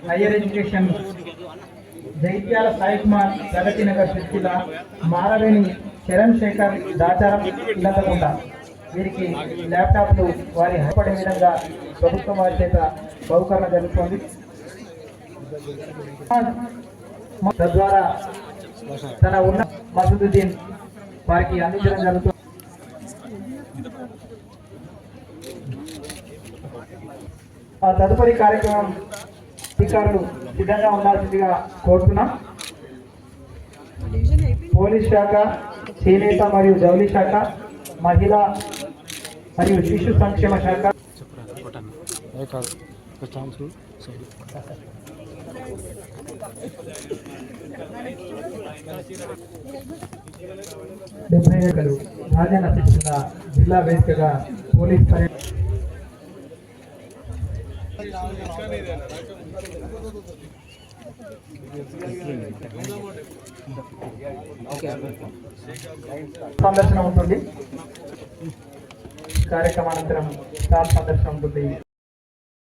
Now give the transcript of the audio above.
Higher education జైత్యాల సాయి కుమార్ ప్రగతి నగర్ సిరిసిల్ల, మారవేణి చరణ్ శేఖర్ దాచారం ఇల్లకుంట. వీరికి ల్యాప్టాప్లు వారి హైపడే విధంగా ప్రభుత్వం వారి చేత బహుకరణ జరుగుతోంది. తద్వారా తన ఉన్న మసూదుద్దీన్ వారికి అందించడం జరుగుతుంది. ఆ తదుపరి కార్యక్రమం అధికారులు సిద్ధంగా ఉండాల్సిందిగా కోరుతున్నాం. పోలీస్ శాఖ, చేనేత మరియు జౌళి శాఖ, మహిళా మరియు శిశు సంక్షేమ శాఖ, రాజన్న సిరిసిల్ల జిల్లా వేదికగా పోలీస్ సందర్శన ఉంటుంది. కార్యక్రమానంతరం స్టాల్ సందర్శన ఉంటుంది.